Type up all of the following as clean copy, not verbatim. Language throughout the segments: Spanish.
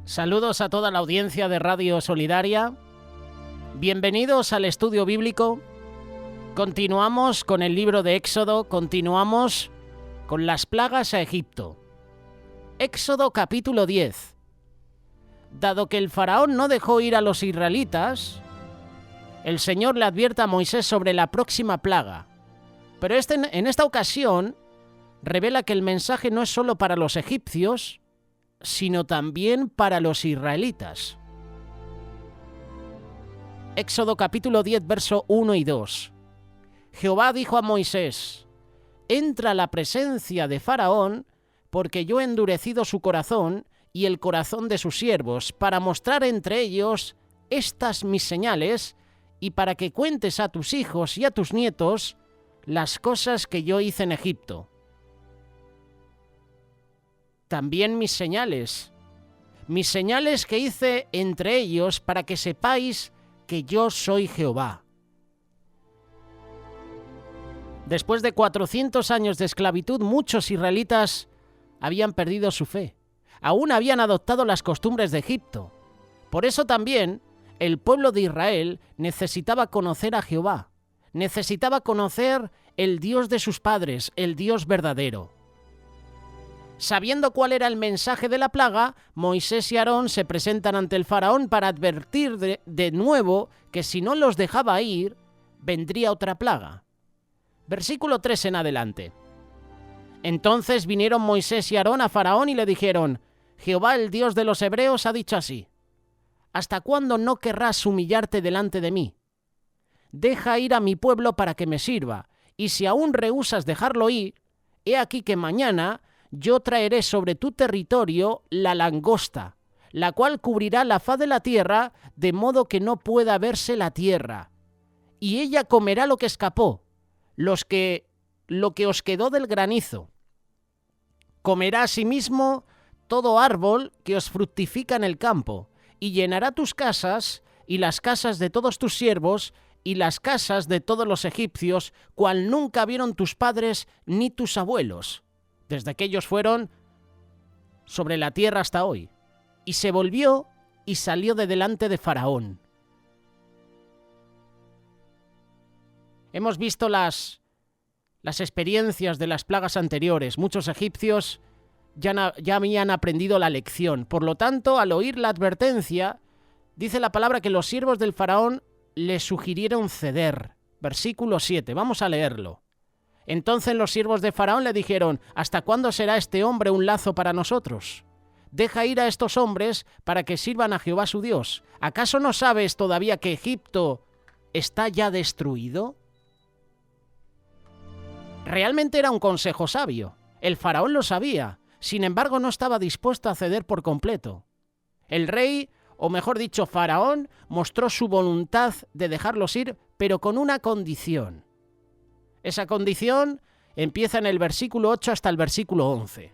Saludos a toda la audiencia de Radio Solidaria. Bienvenidos al estudio bíblico. Continuamos con el libro de Éxodo, continuamos con las plagas a Egipto. Éxodo capítulo 10. Dado que el faraón no dejó ir a los israelitas, el Señor le advierte a Moisés sobre la próxima plaga. Pero en esta ocasión revela que el mensaje no es solo para los egipcios, sino también para los israelitas. Éxodo capítulo 10, verso 1 y 2. Jehová dijo a Moisés: entra a la presencia de Faraón, porque yo he endurecido su corazón y el corazón de sus siervos, para mostrar entre ellos estas mis señales, y para que cuentes a tus hijos y a tus nietos las cosas que yo hice en Egipto. También mis señales que hice entre ellos, para que sepáis que yo soy Jehová. Después de 400 años de esclavitud, muchos israelitas habían perdido su fe. Aún habían adoptado las costumbres de Egipto. Por eso también el pueblo de Israel necesitaba conocer a Jehová. Necesitaba conocer el Dios de sus padres, el Dios verdadero. Sabiendo cuál era el mensaje de la plaga, Moisés y Aarón se presentan ante el faraón para advertir de nuevo que si no los dejaba ir, vendría otra plaga. Versículo 3 en adelante. Entonces vinieron Moisés y Aarón a Faraón y le dijeron: Jehová, el Dios de los hebreos, ha dicho así: ¿hasta cuándo no querrás humillarte delante de mí? Deja ir a mi pueblo para que me sirva, y si aún rehusas dejarlo ir, he aquí que mañana yo traeré sobre tu territorio la langosta, la cual cubrirá la faz de la tierra, de modo que no pueda verse la tierra. Y ella comerá lo que escapó, lo que os quedó del granizo. Comerá asimismo todo árbol que os fructifica en el campo, y llenará tus casas, y las casas de todos tus siervos, y las casas de todos los egipcios, cual nunca vieron tus padres ni tus abuelos, desde que ellos fueron sobre la tierra hasta hoy. Y se volvió y salió de delante de Faraón. Hemos visto las experiencias de las plagas anteriores. Muchos egipcios ya habían aprendido la lección. Por lo tanto, al oír la advertencia, dice la palabra que los siervos del faraón le sugirieron ceder. Versículo 7, vamos a leerlo. Entonces los siervos de Faraón le dijeron: ¿hasta cuándo será este hombre un lazo para nosotros? Deja ir a estos hombres para que sirvan a Jehová su Dios. ¿Acaso no sabes todavía que Egipto está ya destruido? Realmente era un consejo sabio. El faraón lo sabía. Sin embargo, no estaba dispuesto a ceder por completo. El rey, o mejor dicho, Faraón, mostró su voluntad de dejarlos ir, pero con una condición. Esa condición empieza en el versículo 8 hasta el versículo 11.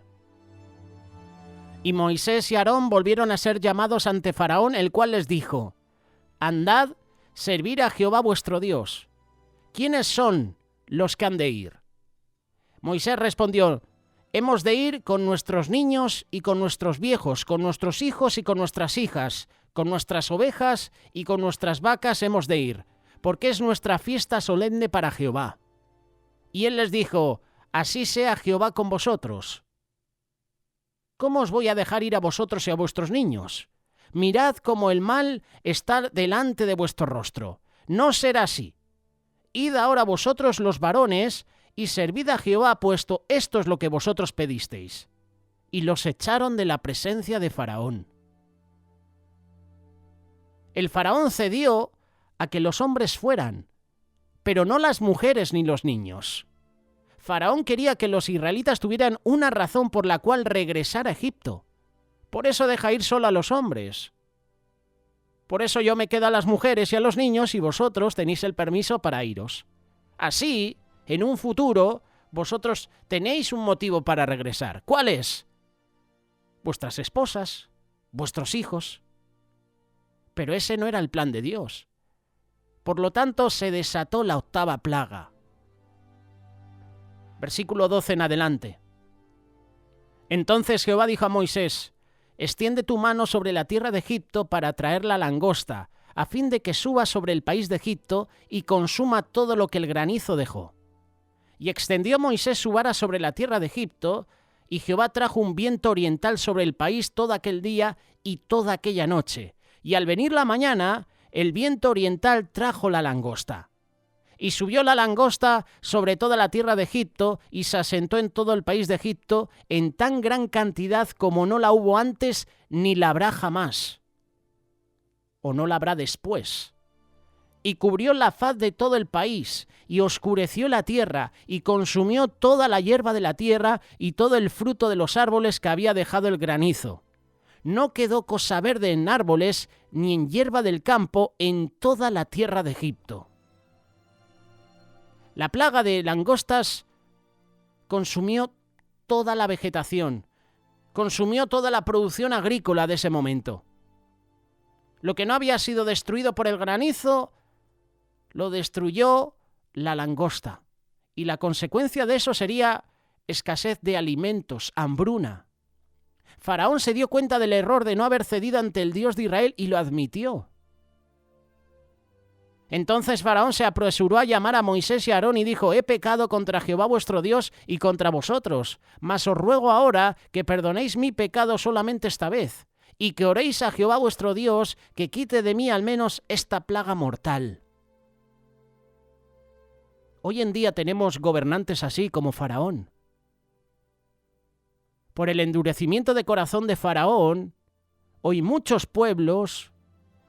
Y Moisés y Aarón volvieron a ser llamados ante Faraón, el cual les dijo: andad, servir a Jehová vuestro Dios. ¿Quiénes son los que han de ir? Moisés respondió: hemos de ir con nuestros niños y con nuestros viejos, con nuestros hijos y con nuestras hijas, con nuestras ovejas y con nuestras vacas hemos de ir, porque es nuestra fiesta solemne para Jehová. Y él les dijo: así sea Jehová con vosotros. ¿Cómo os voy a dejar ir a vosotros y a vuestros niños? Mirad cómo el mal está delante de vuestro rostro. No será así. Id ahora vosotros los varones y servid a Jehová, puesto esto es lo que vosotros pedisteis. Y los echaron de la presencia de Faraón. El faraón cedió a que los hombres fueran, pero no las mujeres ni los niños. Faraón quería que los israelitas tuvieran una razón por la cual regresar a Egipto. Por eso deja ir solo a los hombres. Por eso yo me quedo a las mujeres y a los niños y vosotros tenéis el permiso para iros. Así, en un futuro, vosotros tenéis un motivo para regresar. ¿Cuál es? Vuestras esposas, vuestros hijos. Pero ese no era el plan de Dios. Por lo tanto, se desató la octava plaga. Versículo 12 en adelante. Entonces Jehová dijo a Moisés: extiende tu mano sobre la tierra de Egipto para traer la langosta, a fin de que suba sobre el país de Egipto y consuma todo lo que el granizo dejó. Y extendió Moisés su vara sobre la tierra de Egipto, y Jehová trajo un viento oriental sobre el país todo aquel día y toda aquella noche. Y al venir la mañana, el viento oriental trajo la langosta. Y subió la langosta sobre toda la tierra de Egipto, y se asentó en todo el país de Egipto en tan gran cantidad como no la hubo antes, ni la habrá jamás, o no la habrá después. Y cubrió la faz de todo el país, y oscureció la tierra, y consumió toda la hierba de la tierra, y todo el fruto de los árboles que había dejado el granizo. No quedó cosa verde en árboles, ni en hierba del campo, en toda la tierra de Egipto. La plaga de langostas consumió toda la vegetación, consumió toda la producción agrícola de ese momento. Lo que no había sido destruido por el granizo, lo destruyó la langosta. Y la consecuencia de eso sería escasez de alimentos, hambruna. Faraón se dio cuenta del error de no haber cedido ante el Dios de Israel y lo admitió. Entonces Faraón se apresuró a llamar a Moisés y a Aarón y dijo: he pecado contra Jehová vuestro Dios y contra vosotros, mas os ruego ahora que perdonéis mi pecado solamente esta vez, y que oréis a Jehová vuestro Dios que quite de mí al menos esta plaga mortal. Hoy en día tenemos gobernantes así como Faraón. Por el endurecimiento de corazón de Faraón, hoy muchos pueblos,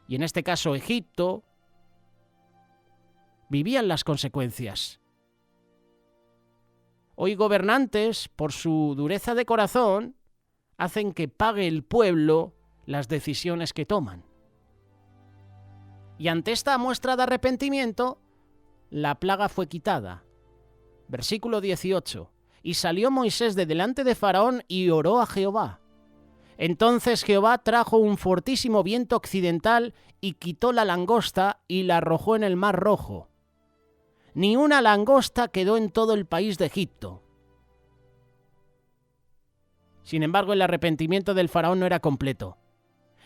y en este caso Egipto, vivían las consecuencias. Hoy gobernantes, por su dureza de corazón, hacen que pague el pueblo las decisiones que toman. Y ante esta muestra de arrepentimiento, la plaga fue quitada. Versículo 18. Y salió Moisés de delante de Faraón y oró a Jehová. Entonces Jehová trajo un fortísimo viento occidental y quitó la langosta y la arrojó en el mar Rojo. Ni una langosta quedó en todo el país de Egipto. Sin embargo, el arrepentimiento del faraón no era completo,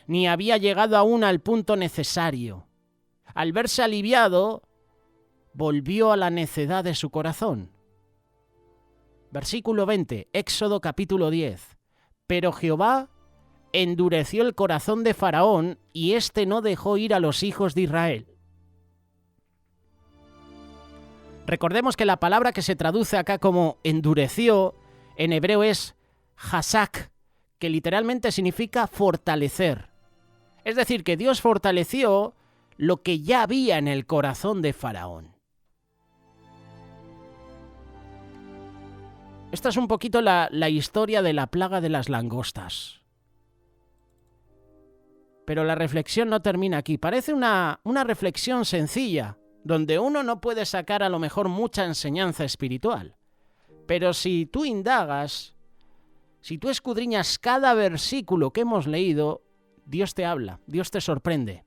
ni había llegado aún al punto necesario. Al verse aliviado, volvió a la necedad de su corazón. Versículo 20, Éxodo capítulo 10. Pero Jehová endureció el corazón de Faraón, y éste no dejó ir a los hijos de Israel. Recordemos que la palabra que se traduce acá como endureció, en hebreo es hasak, que literalmente significa fortalecer. Es decir, que Dios fortaleció lo que ya había en el corazón de Faraón. Esta es un poquito la historia de la plaga de las langostas. Pero la reflexión no termina aquí. Parece una reflexión sencilla, donde uno no puede sacar a lo mejor mucha enseñanza espiritual. Pero si tú indagas, si tú escudriñas cada versículo que hemos leído, Dios te habla, Dios te sorprende.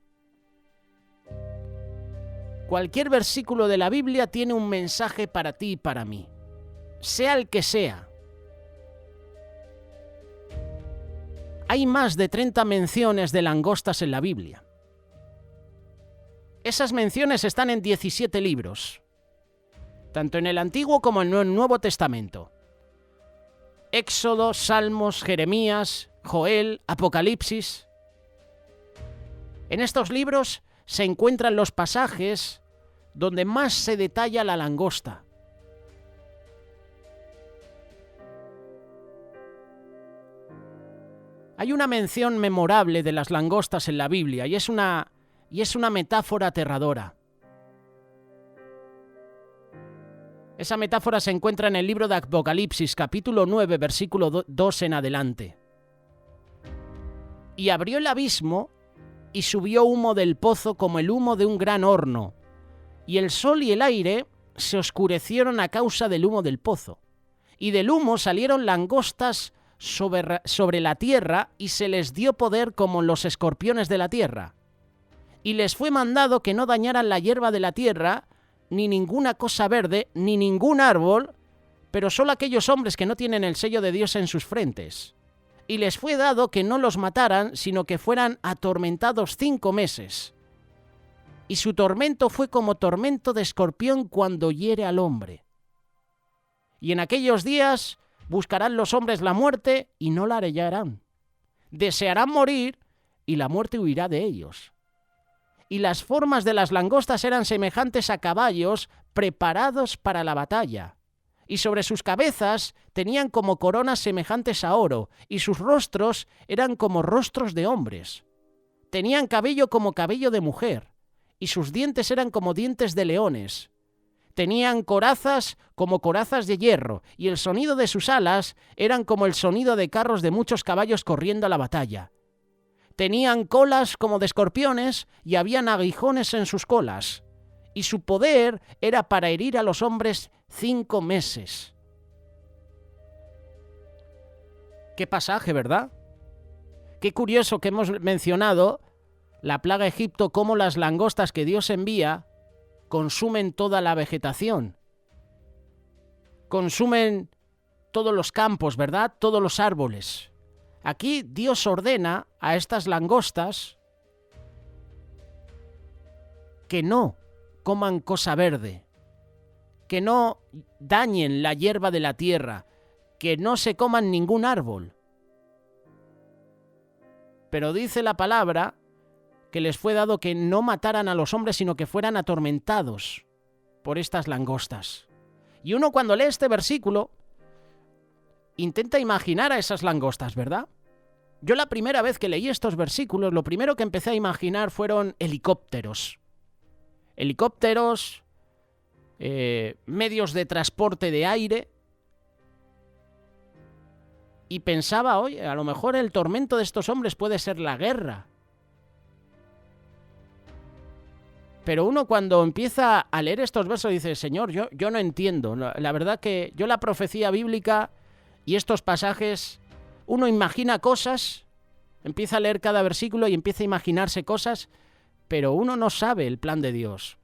Cualquier versículo de la Biblia tiene un mensaje para ti y para mí, sea el que sea. Hay más de 30 menciones de langostas en la Biblia. Esas menciones están en 17 libros, tanto en el Antiguo como en el Nuevo Testamento. Éxodo, Salmos, Jeremías, Joel, Apocalipsis. En estos libros se encuentran los pasajes donde más se detalla la langosta. Hay una mención memorable de las langostas en la Biblia y es una metáfora aterradora. Esa metáfora se encuentra en el libro de Apocalipsis, capítulo 9, versículo 2 en adelante. Y abrió el abismo y subió humo del pozo como el humo de un gran horno, y el sol y el aire se oscurecieron a causa del humo del pozo. Y del humo salieron langostas sobre la tierra, y se les dio poder como los escorpiones de la tierra. Y les fue mandado que no dañaran la hierba de la tierra, ni ninguna cosa verde, ni ningún árbol, pero solo aquellos hombres que no tienen el sello de Dios en sus frentes. y les fue dado que no los mataran, sino que fueran atormentados 5 meses. Y su tormento fue como tormento de escorpión cuando hiere al hombre. Y en aquellos días buscarán los hombres la muerte y no la hallarán. Desearán morir y la muerte huirá de ellos. Y las formas de las langostas eran semejantes a caballos preparados para la batalla. Y sobre sus cabezas tenían como coronas semejantes a oro, y sus rostros eran como rostros de hombres. Tenían cabello como cabello de mujer, y sus dientes eran como dientes de leones. Tenían corazas como corazas de hierro, y el sonido de sus alas eran como el sonido de carros de muchos caballos corriendo a la batalla. Tenían colas como de escorpiones, y habían aguijones en sus colas. Y su poder era para herir a los hombres 5 meses. Qué pasaje, ¿verdad? Qué curioso que hemos mencionado la plaga de Egipto, cómo las langostas que Dios envía consumen toda la vegetación. Consumen todos los campos, ¿verdad? Todos los árboles. Aquí Dios ordena a estas langostas que no coman cosa verde, que no dañen la hierba de la tierra, que no se coman ningún árbol. Pero dice la palabra que les fue dado que no mataran a los hombres, sino que fueran atormentados por estas langostas. Y uno cuando lee este versículo intenta imaginar a esas langostas, ¿verdad? Yo la primera vez que leí estos versículos, lo primero que empecé a imaginar fueron helicópteros. Helicópteros, medios de transporte de aire. Y pensaba, oye, a lo mejor el tormento de estos hombres puede ser la guerra. Pero uno cuando empieza a leer estos versos dice, Señor, yo no entiendo. La verdad que yo la profecía bíblica y estos pasajes, uno imagina cosas, empieza a leer cada versículo y empieza a imaginarse cosas, pero uno no sabe el plan de Dios.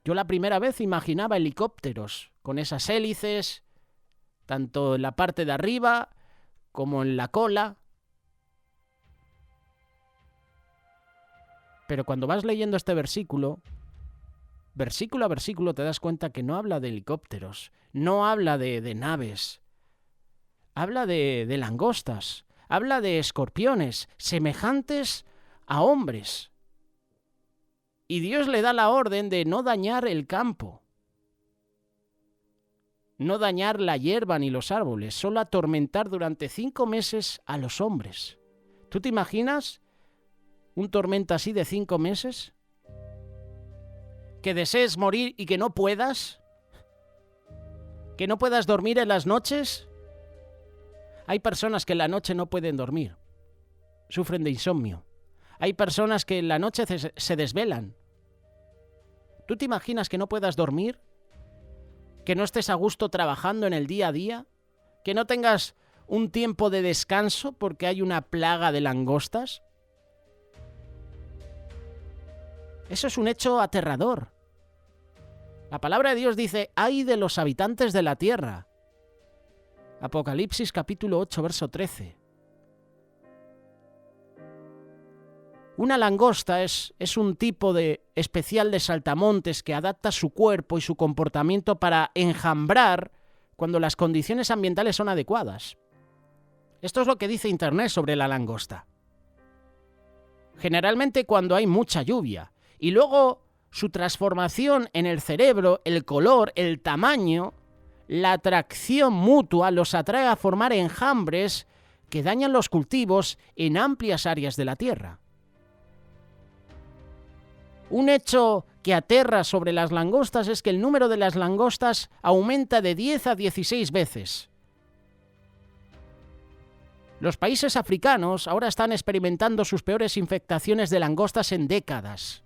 Yo la primera vez imaginaba helicópteros con esas hélices, tanto en la parte de arriba como en la cola. Pero cuando vas leyendo este versículo a versículo te das cuenta que no habla de helicópteros, no habla de naves, habla de langostas, habla de escorpiones semejantes a hombres. Y Dios le da la orden de no dañar el campo, no dañar la hierba ni los árboles, solo atormentar durante 5 meses a los hombres. ¿Tú te imaginas un tormento así de 5 meses? ¿Que desees morir y que no puedas? ¿Que no puedas dormir en las noches? Hay personas que en la noche no pueden dormir, sufren de insomnio. Hay personas que en la noche se desvelan. ¿Tú te imaginas que no puedas dormir? ¿Que no estés a gusto trabajando en el día a día? ¿Que no tengas un tiempo de descanso porque hay una plaga de langostas? Eso es un hecho aterrador. La palabra de Dios dice, ¡ay de los habitantes de la tierra! Apocalipsis capítulo 8, verso 13. Una langosta es un tipo especial de saltamontes que adapta su cuerpo y su comportamiento para enjambrar cuando las condiciones ambientales son adecuadas. Esto es lo que dice Internet sobre la langosta. Generalmente cuando hay mucha lluvia. Y luego su transformación en el cerebro, el color, el tamaño, la atracción mutua los atrae a formar enjambres que dañan los cultivos en amplias áreas de la tierra. Un hecho que aterra sobre las langostas es que el número de las langostas aumenta de 10 a 16 veces. Los países africanos ahora están experimentando sus peores infectaciones de langostas en décadas.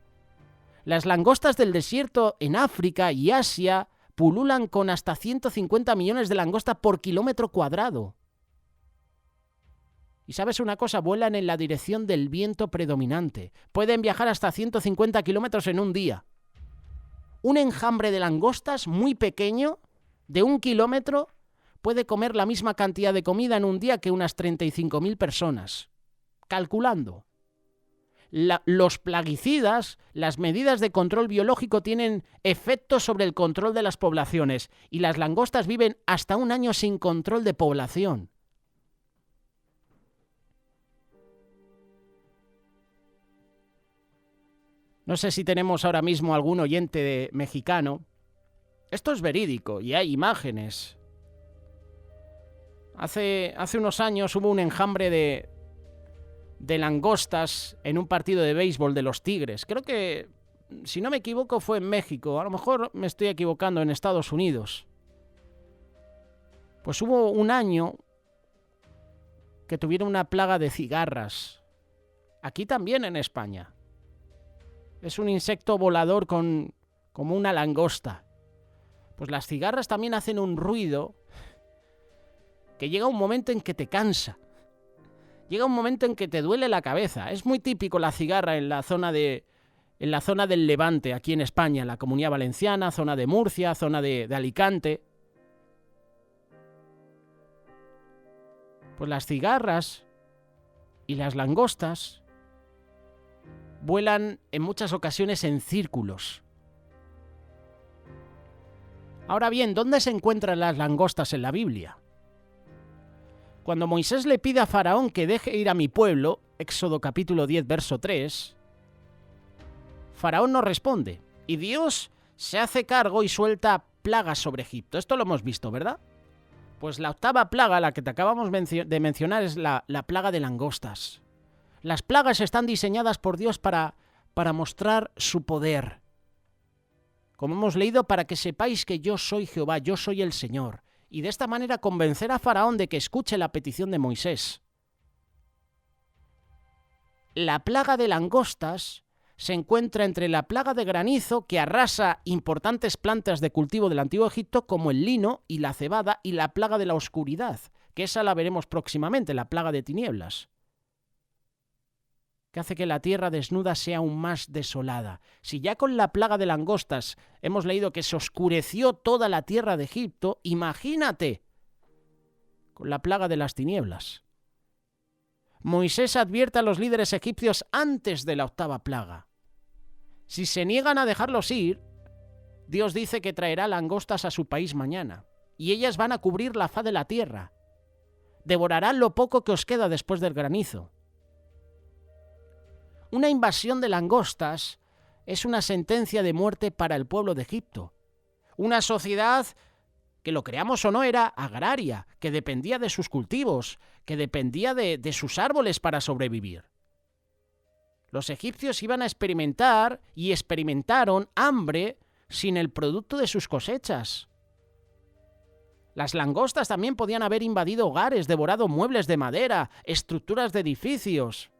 Las langostas del desierto en África y Asia pululan con hasta 150 millones de langostas por kilómetro cuadrado. Y sabes una cosa, vuelan en la dirección del viento predominante. Pueden viajar hasta 150 kilómetros en un día. Un enjambre de langostas muy pequeño, de 1 kilómetro, puede comer la misma cantidad de comida en un día que unas 35.000 personas. Calculando. Los plaguicidas, las medidas de control biológico tienen efectos sobre el control de las poblaciones y las langostas viven hasta un año sin control de población. No sé si tenemos ahora mismo algún oyente mexicano. Esto es verídico y hay imágenes. Hace unos años hubo un enjambre de langostas en un partido de béisbol de los Tigres. Creo que, si no me equivoco, fue en México. A lo mejor me estoy equivocando, en Estados Unidos. Pues hubo un año que tuvieron una plaga de cigarras. Aquí también en España. Es un insecto volador como una langosta. Pues las cigarras también hacen un ruido que llega un momento en que te cansa. Llega un momento en que te duele la cabeza. Es muy típico la cigarra en la zona del Levante, aquí en España, en la Comunidad Valenciana, zona de Murcia, zona de Alicante. Pues las cigarras y las langostas vuelan en muchas ocasiones en círculos. Ahora bien, ¿dónde se encuentran las langostas en la Biblia? Cuando Moisés le pide a Faraón que deje ir a mi pueblo, Éxodo capítulo 10, verso 3, Faraón no responde, y Dios se hace cargo y suelta plagas sobre Egipto. Esto lo hemos visto, ¿verdad? Pues la octava plaga, la que te acabamos de mencionar, es la plaga de langostas. Las plagas están diseñadas por Dios para mostrar su poder. Como hemos leído, para que sepáis que yo soy Jehová, yo soy el Señor. Y de esta manera convencer a Faraón de que escuche la petición de Moisés. La plaga de langostas se encuentra entre la plaga de granizo, que arrasa importantes plantas de cultivo del Antiguo Egipto, como el lino y la cebada, y la plaga de la oscuridad, que esa la veremos próximamente, la plaga de tinieblas, que hace que la tierra desnuda sea aún más desolada. Si ya con la plaga de langostas hemos leído que se oscureció toda la tierra de Egipto, imagínate con la plaga de las tinieblas. Moisés advierte a los líderes egipcios antes de la octava plaga. Si se niegan a dejarlos ir, Dios dice que traerá langostas a su país mañana, y ellas van a cubrir la faz de la tierra. Devorarán lo poco que os queda después del granizo. Una invasión de langostas es una sentencia de muerte para el pueblo de Egipto. Una sociedad que, lo creamos o no, era agraria, que dependía de sus cultivos, que dependía de sus árboles para sobrevivir. Los egipcios iban a experimentar y experimentaron hambre sin el producto de sus cosechas. Las langostas también podían haber invadido hogares, devorado muebles de madera, estructuras de edificios.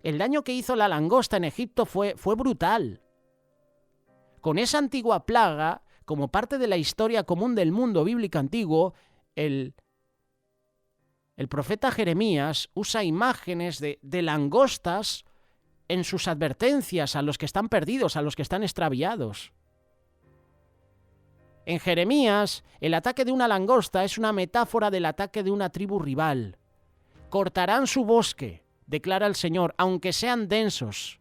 El daño que hizo la langosta en Egipto fue brutal. Con esa antigua plaga, como parte de la historia común del mundo bíblico antiguo, el profeta Jeremías usa imágenes de langostas en sus advertencias a los que están perdidos, a los que están extraviados. En Jeremías, el ataque de una langosta es una metáfora del ataque de una tribu rival. Cortarán su bosque, declara el Señor, aunque sean densos.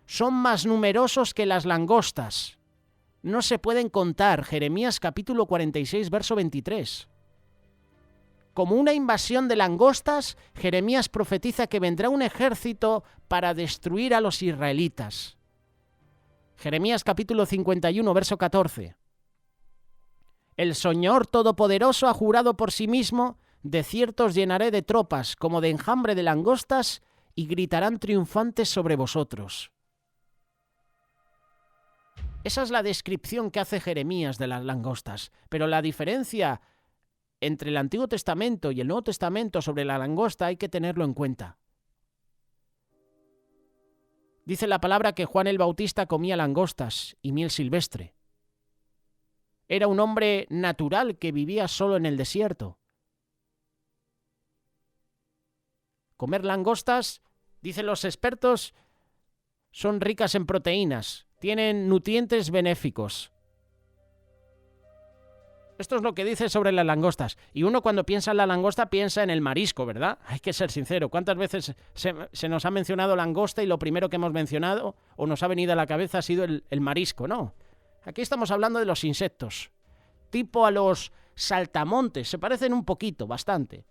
Son más numerosos que las langostas. No se pueden contar. Jeremías capítulo 46, verso 23. Como una invasión de langostas, Jeremías profetiza que vendrá un ejército para destruir a los israelitas. Jeremías capítulo 51, verso 14. El Señor Todopoderoso ha jurado por sí mismo: de cierto os llenaré de tropas, como de enjambre de langostas, y gritarán triunfantes sobre vosotros. Esa es la descripción que hace Jeremías de las langostas. Pero la diferencia entre el Antiguo Testamento y el Nuevo Testamento sobre la langosta hay que tenerlo en cuenta. Dice la palabra que Juan el Bautista comía langostas y miel silvestre. Era un hombre natural que vivía solo en el desierto. Comer langostas, dicen los expertos, son ricas en proteínas, tienen nutrientes benéficos. Esto es lo que dice sobre las langostas. Y uno cuando piensa en la langosta piensa en el marisco, ¿verdad? Hay que ser sincero. ¿Cuántas veces se nos ha mencionado langosta y lo primero que hemos mencionado o nos ha venido a la cabeza ha sido el marisco? No. Aquí estamos hablando de los insectos. Tipo a los saltamontes. Se parecen un poquito, bastante.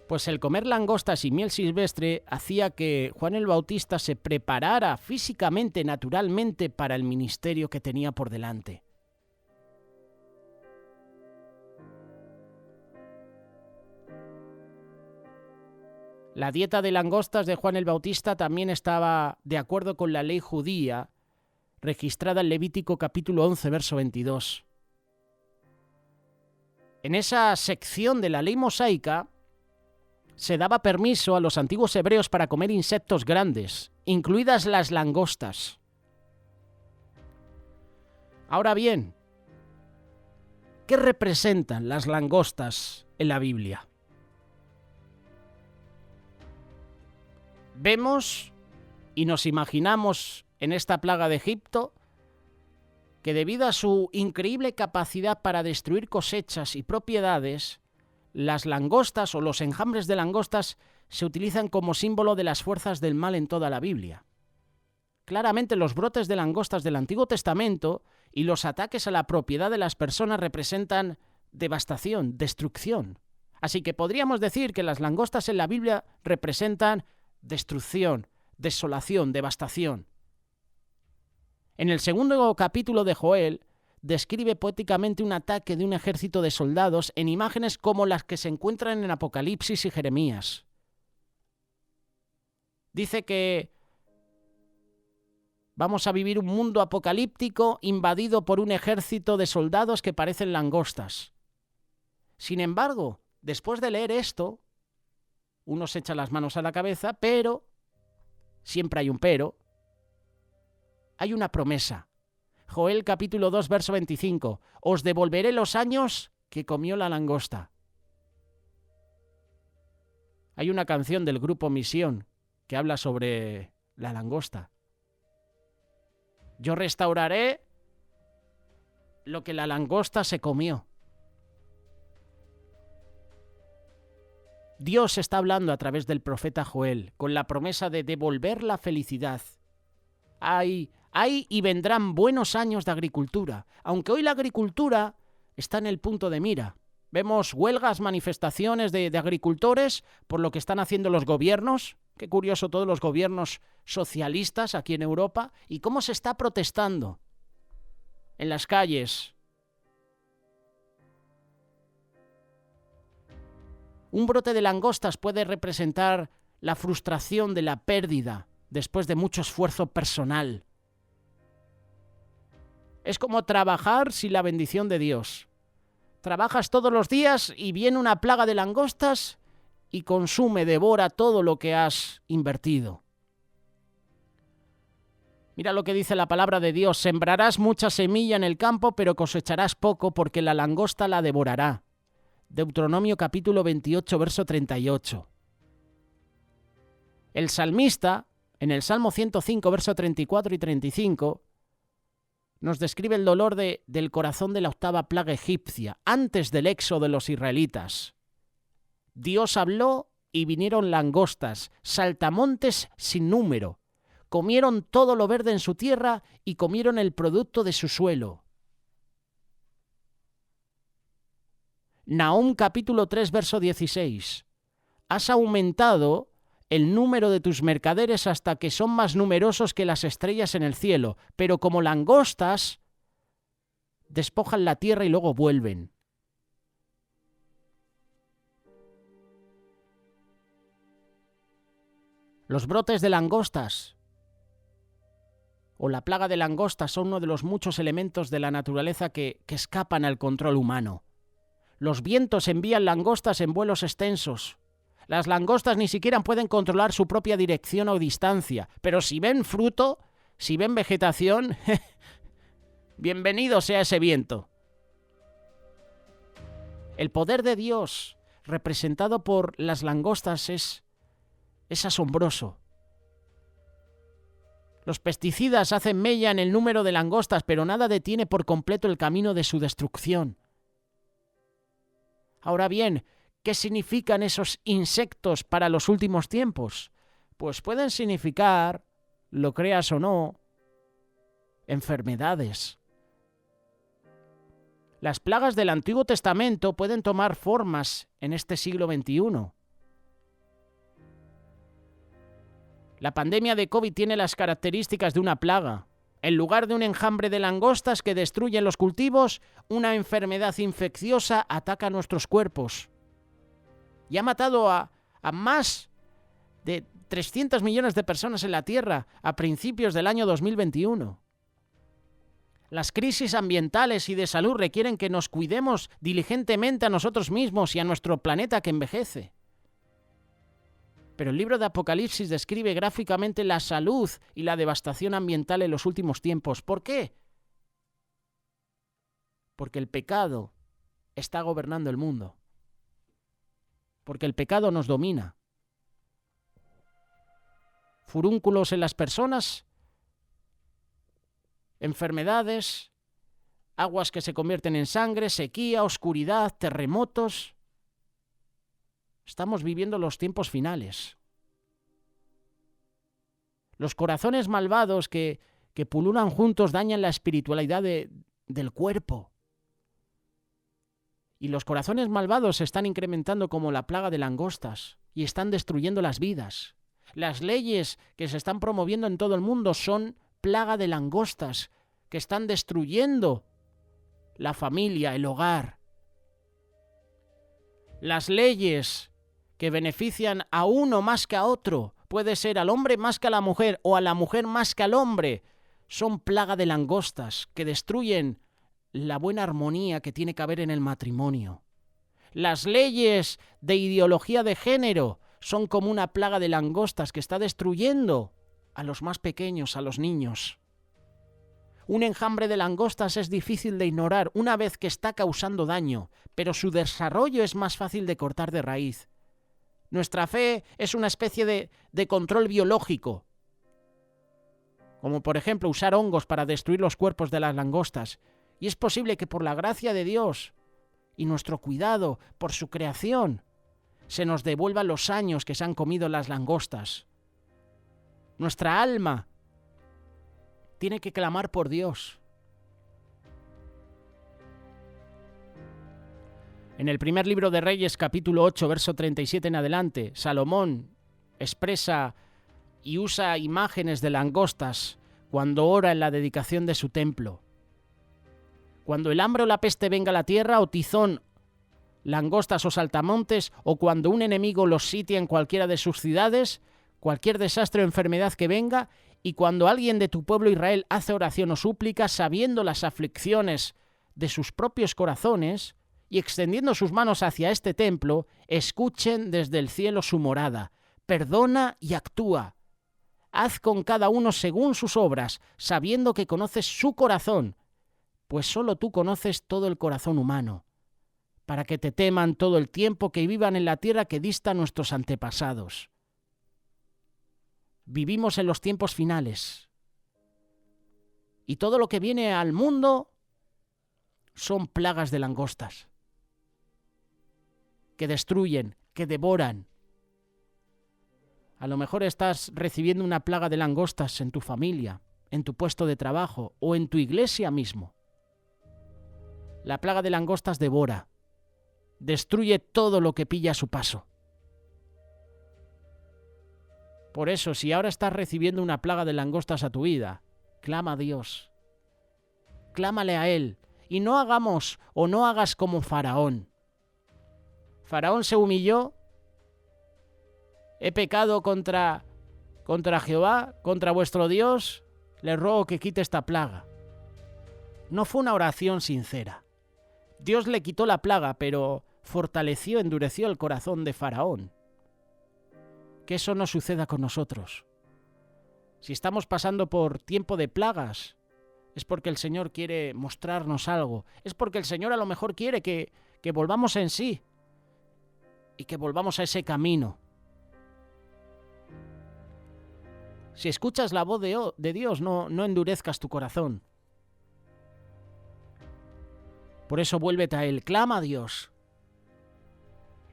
Pues el comer langostas y miel silvestre hacía que Juan el Bautista se preparara físicamente, naturalmente, para el ministerio que tenía por delante. La dieta de langostas de Juan el Bautista también estaba de acuerdo con la ley judía, registrada en Levítico capítulo 11, verso 22. En esa sección de la ley mosaica, se daba permiso a los antiguos hebreos para comer insectos grandes, incluidas las langostas. Ahora bien, ¿qué representan las langostas en la Biblia? Vemos y nos imaginamos en esta plaga de Egipto que debido a su increíble capacidad para destruir cosechas y propiedades, las langostas o los enjambres de langostas se utilizan como símbolo de las fuerzas del mal en toda la Biblia. Claramente los brotes de langostas del Antiguo Testamento y los ataques a la propiedad de las personas representan devastación, destrucción. Así que podríamos decir que las langostas en la Biblia representan destrucción, desolación, devastación. En el segundo capítulo de Joel, describe poéticamente un ataque de un ejército de soldados en imágenes como las que se encuentran en Apocalipsis y Jeremías. Dice que vamos a vivir un mundo apocalíptico invadido por un ejército de soldados que parecen langostas. Sin embargo, después de leer esto, uno se echa las manos a la cabeza, pero, siempre hay un pero, hay una promesa. Joel capítulo 2, verso 25. Os devolveré los años que comió la langosta. Hay una canción del grupo Misión que habla sobre la langosta. Yo restauraré lo que la langosta se comió. Dios está hablando a través del profeta Joel con la promesa de devolver la felicidad. Hay y vendrán buenos años de agricultura, aunque hoy la agricultura está en el punto de mira. Vemos huelgas, manifestaciones de agricultores por lo que están haciendo los gobiernos. Qué curioso, todos los gobiernos socialistas aquí en Europa. Y cómo se está protestando en las calles. Un brote de langostas puede representar la frustración de la pérdida después de mucho esfuerzo personal. Es como trabajar sin la bendición de Dios. Trabajas todos los días y viene una plaga de langostas y consume, devora todo lo que has invertido. Mira lo que dice la palabra de Dios. Sembrarás mucha semilla en el campo, pero cosecharás poco porque la langosta la devorará. Deuteronomio capítulo 28, verso 38. El salmista, en el Salmo 105, verso 34 y 35, nos describe el dolor del corazón de la octava plaga egipcia, antes del éxodo de los israelitas. Dios habló y vinieron langostas, saltamontes sin número. Comieron todo lo verde en su tierra y comieron el producto de su suelo. Nahum capítulo 3, verso 16. Has aumentado el número de tus mercaderes hasta que son más numerosos que las estrellas en el cielo, pero como langostas despojan la tierra y luego vuelven. Los brotes de langostas o la plaga de langostas son uno de los muchos elementos de la naturaleza que escapan al control humano. Los vientos envían langostas en vuelos extensos. Las langostas ni siquiera pueden controlar su propia dirección o distancia, pero si ven fruto, si ven vegetación, bienvenido sea ese viento. El poder de Dios, representado por las langostas, es asombroso. Los pesticidas hacen mella en el número de langostas, pero nada detiene por completo el camino de su destrucción. Ahora bien, ¿qué significan esos insectos para los últimos tiempos? Pues pueden significar, lo creas o no, enfermedades. Las plagas del Antiguo Testamento pueden tomar formas en este siglo XXI. La pandemia de COVID tiene las características de una plaga. En lugar de un enjambre de langostas que destruyen los cultivos, una enfermedad infecciosa ataca nuestros cuerpos. Y ha matado a más de 300 millones de personas en la Tierra a principios del año 2021. Las crisis ambientales y de salud requieren que nos cuidemos diligentemente a nosotros mismos y a nuestro planeta que envejece. Pero el libro de Apocalipsis describe gráficamente la salud y la devastación ambiental en los últimos tiempos. ¿Por qué? Porque el pecado está gobernando el mundo. Porque el pecado nos domina. Furúnculos en las personas, enfermedades, aguas que se convierten en sangre, sequía, oscuridad, terremotos. Estamos viviendo los tiempos finales. Los corazones malvados que pululan juntos dañan la espiritualidad del cuerpo. Y los corazones malvados se están incrementando como la plaga de langostas y están destruyendo las vidas. Las leyes que se están promoviendo en todo el mundo son plaga de langostas que están destruyendo la familia, el hogar. Las leyes que benefician a uno más que a otro, puede ser al hombre más que a la mujer o a la mujer más que al hombre, son plaga de langostas que destruyen la buena armonía que tiene que haber en el matrimonio. Las leyes de ideología de género son como una plaga de langostas que está destruyendo a los más pequeños, a los niños. Un enjambre de langostas es difícil de ignorar una vez que está causando daño, pero su desarrollo es más fácil de cortar de raíz. Nuestra fe es una especie de control biológico, como por ejemplo usar hongos para destruir los cuerpos de las langostas. Y es posible que por la gracia de Dios y nuestro cuidado por su creación, se nos devuelvan los años que se han comido las langostas. Nuestra alma tiene que clamar por Dios. En el primer libro de Reyes, capítulo 8, verso 37 en adelante, Salomón expresa y usa imágenes de langostas cuando ora en la dedicación de su templo. Cuando el hambre o la peste venga a la tierra, o tizón, langostas o saltamontes, o cuando un enemigo los sitia en cualquiera de sus ciudades, cualquier desastre o enfermedad que venga, y cuando alguien de tu pueblo Israel hace oración o súplica, sabiendo las aflicciones de sus propios corazones, y extendiendo sus manos hacia este templo, escuchen desde el cielo su morada. Perdona y actúa. Haz con cada uno según sus obras, sabiendo que conoces su corazón, pues solo tú conoces todo el corazón humano, para que te teman todo el tiempo que vivan en la tierra que dista nuestros antepasados. Vivimos en los tiempos finales, y todo lo que viene al mundo son plagas de langostas, que destruyen, que devoran. A lo mejor estás recibiendo una plaga de langostas en tu familia, en tu puesto de trabajo o en tu iglesia mismo. La plaga de langostas devora, destruye todo lo que pilla a su paso. Por eso, si ahora estás recibiendo una plaga de langostas a tu vida, clama a Dios. Clámale a Él y no hagamos o no hagas como Faraón. Faraón se humilló. He pecado contra Jehová, contra vuestro Dios. Le ruego que quite esta plaga. No fue una oración sincera. Dios le quitó la plaga, pero fortaleció, endureció el corazón de Faraón. Que eso no suceda con nosotros. Si estamos pasando por tiempo de plagas, es porque el Señor quiere mostrarnos algo. Es porque el Señor a lo mejor quiere que volvamos en sí y que volvamos a ese camino. Si escuchas la voz de Dios, no endurezcas tu corazón. Por eso vuélvete a Él, clama a Dios.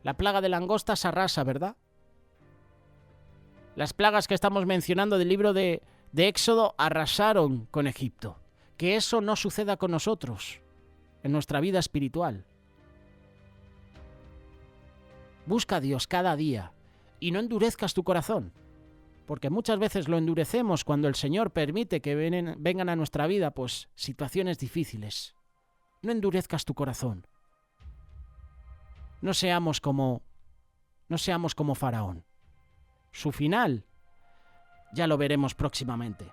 La plaga de langostas arrasa, ¿verdad? Las plagas que estamos mencionando del libro de Éxodo arrasaron con Egipto. Que eso no suceda con nosotros, en nuestra vida espiritual. Busca a Dios cada día y no endurezcas tu corazón, porque muchas veces lo endurecemos cuando el Señor permite que vengan a nuestra vida pues situaciones difíciles. No endurezcas tu corazón. No seamos como Faraón. Su final ya lo veremos próximamente.